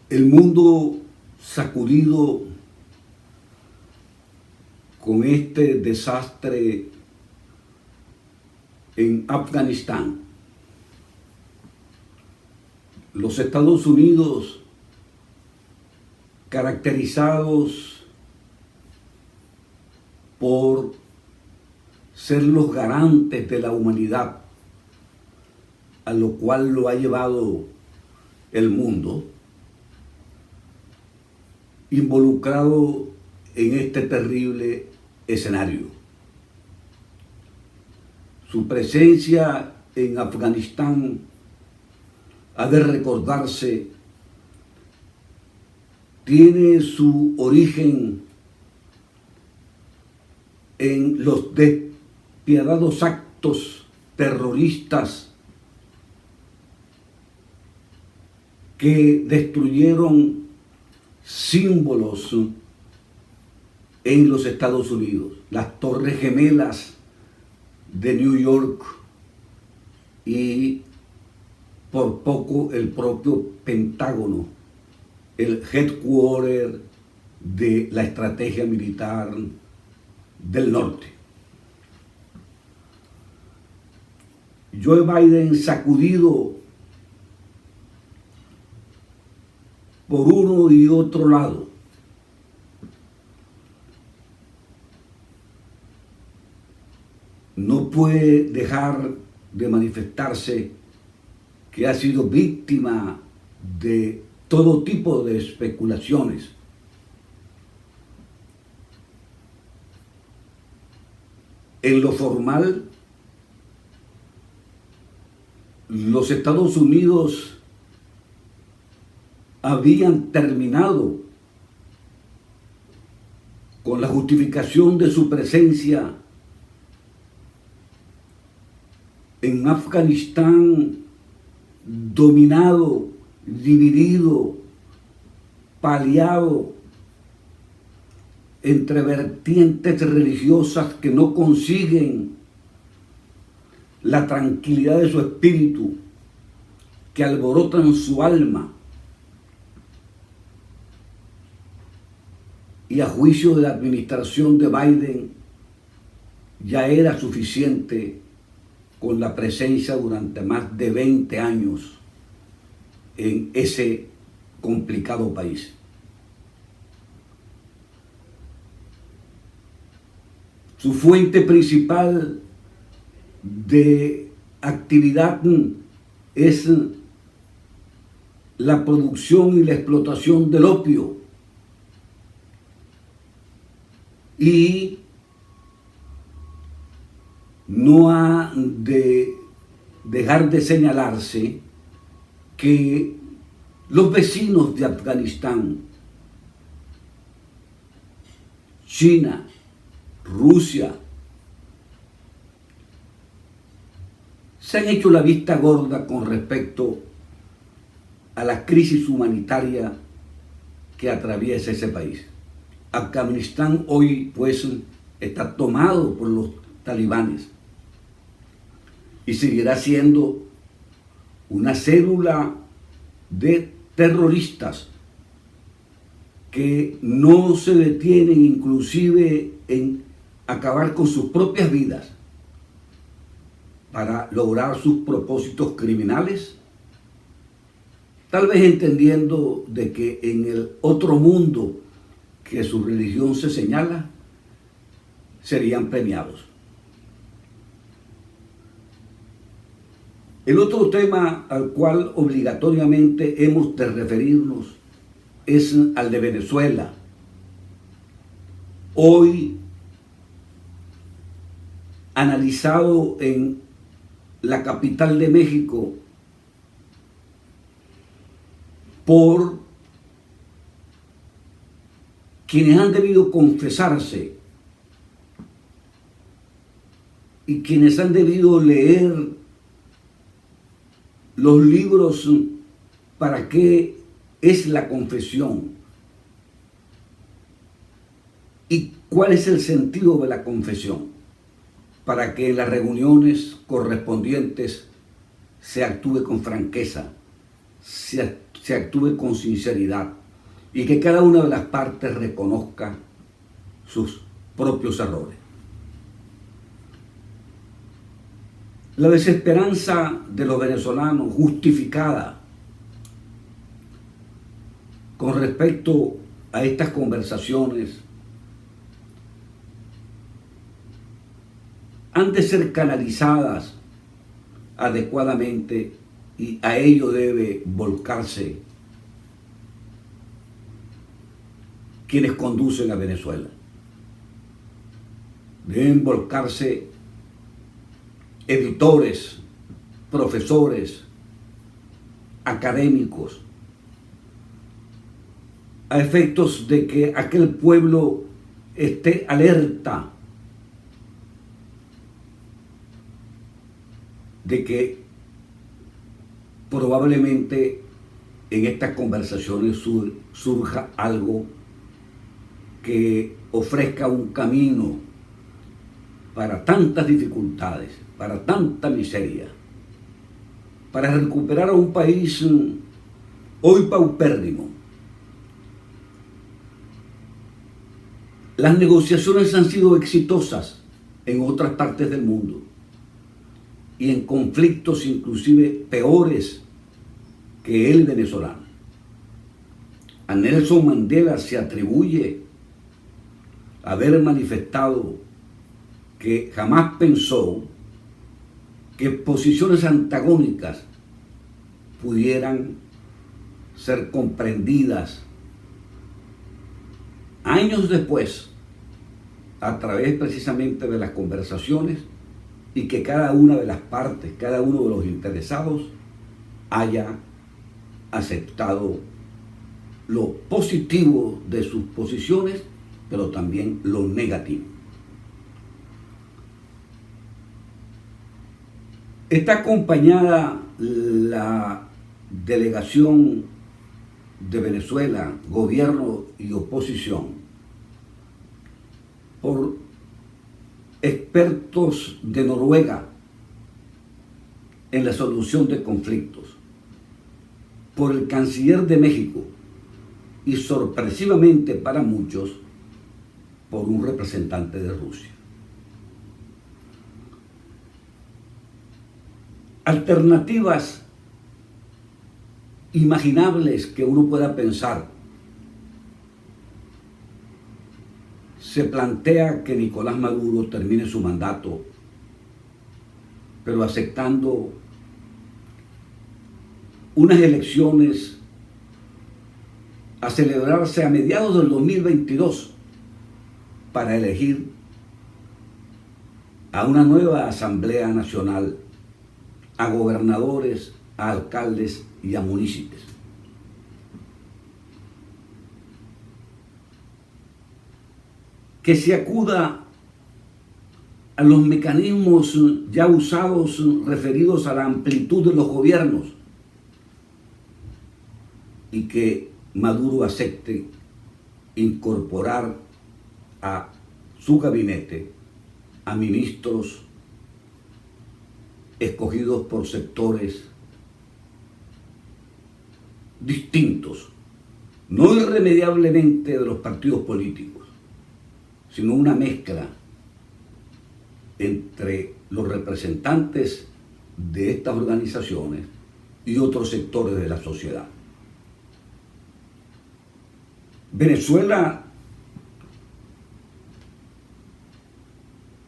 El mundo sacudido con este desastre en Afganistán. Los Estados Unidos, caracterizados por ser los garantes de la humanidad, a lo cual lo ha llevado el mundo, involucrado en este terrible escenario. Su presencia en Afganistán ha de recordarse, tiene su origen en los despiadados actos terroristas que destruyeron símbolos en los Estados Unidos, las Torres Gemelas de New York y por poco el propio Pentágono, el headquarter de la estrategia militar del norte. Joe Biden, sacudido por uno y otro lado, no puede dejar de manifestarse que ha sido víctima de todo tipo de especulaciones. En lo formal, los Estados Unidos habían terminado con la justificación de su presencia en Afganistán, dominado, dividido, paliado entre vertientes religiosas que no consiguen la tranquilidad de su espíritu, que alborotan su alma, y a juicio de la administración de Biden ya era suficiente con la presencia durante más de 20 años en ese complicado país. Su fuente principal de actividad es la producción y la explotación del opio, y no ha de dejar de señalarse que los vecinos de Afganistán, China, Rusia, se han hecho la vista gorda con respecto a la crisis humanitaria que atraviesa ese país. Afganistán hoy pues está tomado por los talibanes y seguirá siendo una célula de terroristas que no se detienen inclusive en acabar con sus propias vidas para lograr sus propósitos criminales, tal vez entendiendo de que en el otro mundo que su religión se señala, serían premiados. El otro tema al cual obligatoriamente hemos de referirnos es al de Venezuela. Hoy, analizado en la capital de México por quienes han debido confesarse y quienes han debido leer los libros para qué es la confesión y cuál es el sentido de la confesión, para que en las reuniones correspondientes se actúe con franqueza, se se actúe con sinceridad y que cada una de las partes reconozca sus propios errores. La desesperanza de los venezolanos, justificada con respecto a estas conversaciones, han de ser canalizadas adecuadamente y a ello debe volcarse quienes conducen a Venezuela. Deben volcarse editores, profesores, académicos, a efectos de que aquel pueblo esté alerta de que probablemente en estas conversaciones surja algo que ofrezca un camino para tantas dificultades, para tanta miseria, para recuperar a un país hoy paupérrimo. Las negociaciones han sido exitosas en otras partes del mundo y en conflictos inclusive peores que el venezolano. A Nelson Mandela se atribuye haber manifestado que jamás pensó que posiciones antagónicas pudieran ser comprendidas años después a través precisamente de las conversaciones y que cada una de las partes, cada uno de los interesados haya aceptado lo positivo de sus posiciones, pero también lo negativo. Está acompañada la delegación de Venezuela, gobierno y oposición, por expertos de Noruega en la solución de conflictos, por el canciller de México y sorpresivamente para muchos, por un representante de Rusia. Alternativas imaginables que uno pueda pensar. Se plantea que Nicolás Maduro termine su mandato, pero aceptando unas elecciones a celebrarse a mediados del 2022 para elegir a una nueva Asamblea Nacional, a gobernadores, a alcaldes y a municipios. Que se acuda a los mecanismos ya usados referidos a la amplitud de los gobiernos y que Maduro acepte incorporar a su gabinete a ministros escogidos por sectores distintos, no irremediablemente de los partidos políticos, sino una mezcla entre los representantes de estas organizaciones y otros sectores de la sociedad. Venezuela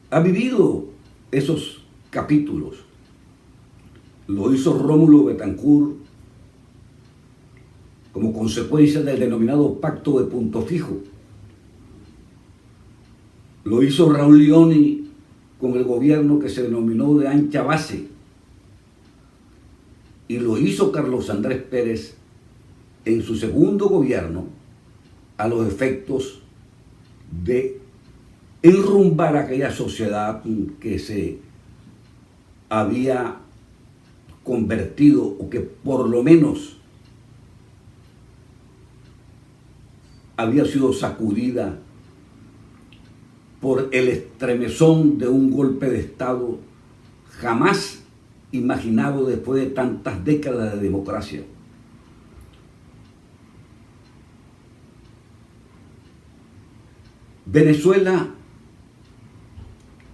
ha vivido esos capítulos. Lo hizo Rómulo Betancourt como consecuencia del denominado Pacto de Punto Fijo. Lo hizo Raúl Leoni con el gobierno que se denominó de ancha base. Y lo hizo Carlos Andrés Pérez en su segundo gobierno a los efectos de enrumbar aquella sociedad que se había convertido o que por lo menos había sido sacudida por el estremezón de un golpe de Estado jamás imaginado después de tantas décadas de democracia. Venezuela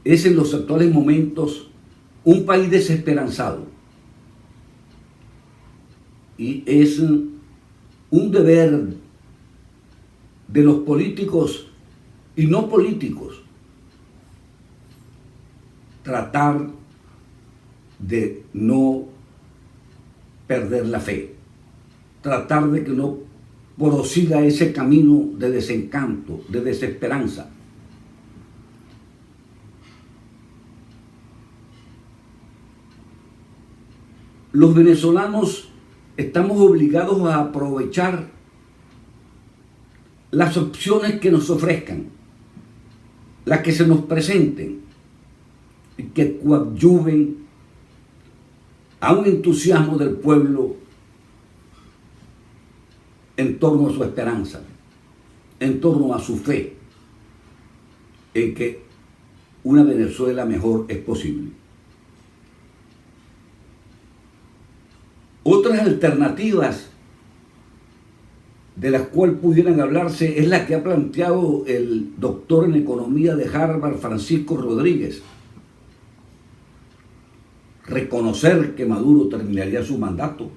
es en los actuales momentos un país desesperanzado y es un deber de los políticos y no políticos tratar de no perder la fe, tratar de que no prosiga ese camino de desencanto, de desesperanza. Los venezolanos estamos obligados a aprovechar las opciones que nos ofrezcan, las que se nos presenten y que coadyuven a un entusiasmo del pueblo en torno a su esperanza, en torno a su fe en que una Venezuela mejor es posible. Otras alternativas de las cuales pudieran hablarse es la que ha planteado el doctor en economía de Harvard, Francisco Rodríguez. Reconocer que Maduro terminaría su mandato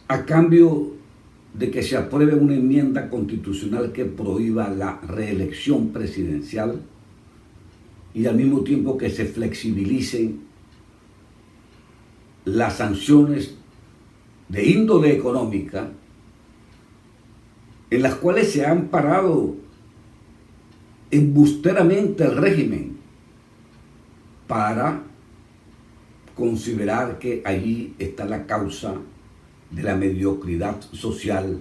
a cambio de que se apruebe una enmienda constitucional que prohíba la reelección presidencial y al mismo tiempo que se flexibilicen las sanciones de índole económica en las cuales se ha amparado embusteramente el régimen para considerar que allí está la causa de la mediocridad social,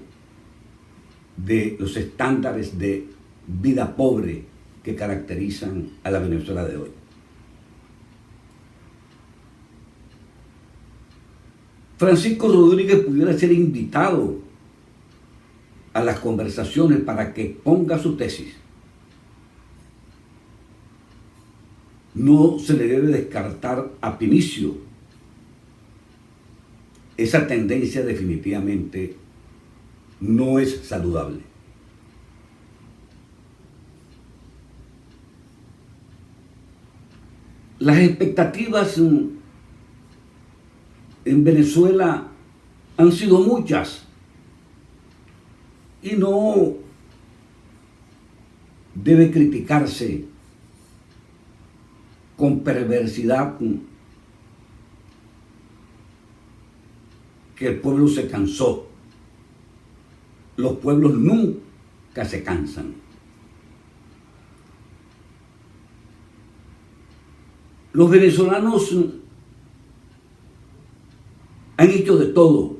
de los estándares de vida pobre que caracterizan a la Venezuela de hoy. Francisco Rodríguez pudiera ser invitado a las conversaciones para que ponga su tesis. No se le debe descartar ab inicio. Esa tendencia definitivamente no es saludable. Las expectativas en Venezuela han sido muchas y no debe criticarse con perversidad que el pueblo se cansó. Los pueblos nunca se cansan. Los venezolanos han hecho de todo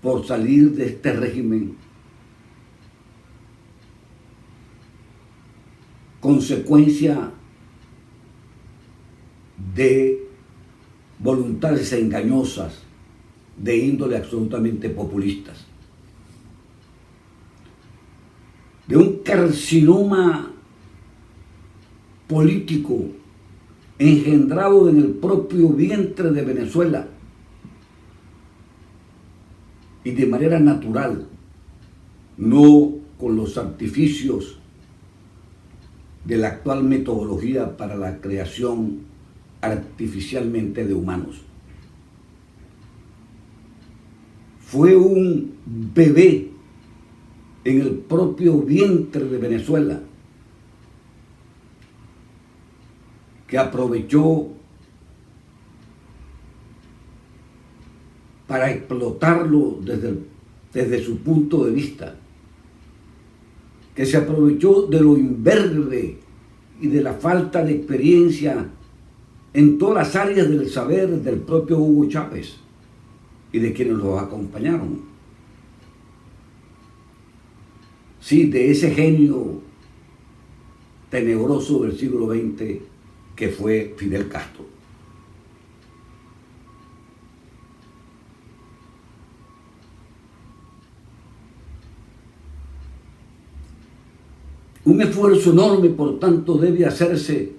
por salir de este régimen, consecuencia de voluntades engañosas de índole absolutamente populistas, de un carcinoma político engendrado en el propio vientre de Venezuela y de manera natural, no con los artificios de la actual metodología para la creación artificialmente de humanos. Fue un bebé en el propio vientre de Venezuela que aprovechó para explotarlo desde su punto de vista, que se aprovechó de lo imberbe y de la falta de experiencia en todas las áreas del saber del propio Hugo Chávez y de quienes lo acompañaron. Sí, de ese genio tenebroso del siglo XX que fue Fidel Castro. Un esfuerzo enorme, por tanto, debe hacerse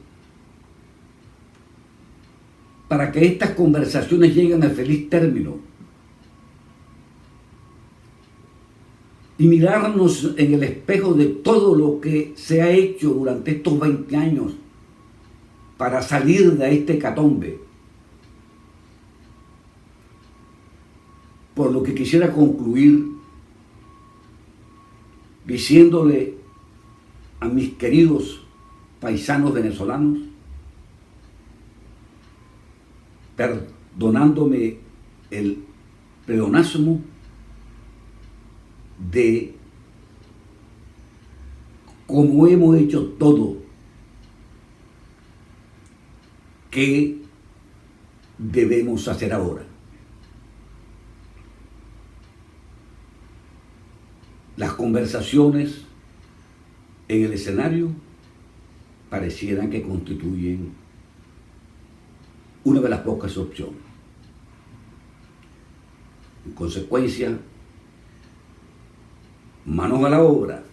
para que estas conversaciones lleguen a feliz término. y mirarnos en el espejo de todo lo que se ha hecho durante estos 20 años para salir de este hecatombe. Por lo que quisiera concluir diciéndole a mis queridos paisanos venezolanos, perdonándome el pleonasmo de cómo hemos hecho todo, ¿qué debemos hacer ahora? Las conversaciones en el escenario parecieran que constituyen una de las pocas opciones. En consecuencia, manos a la obra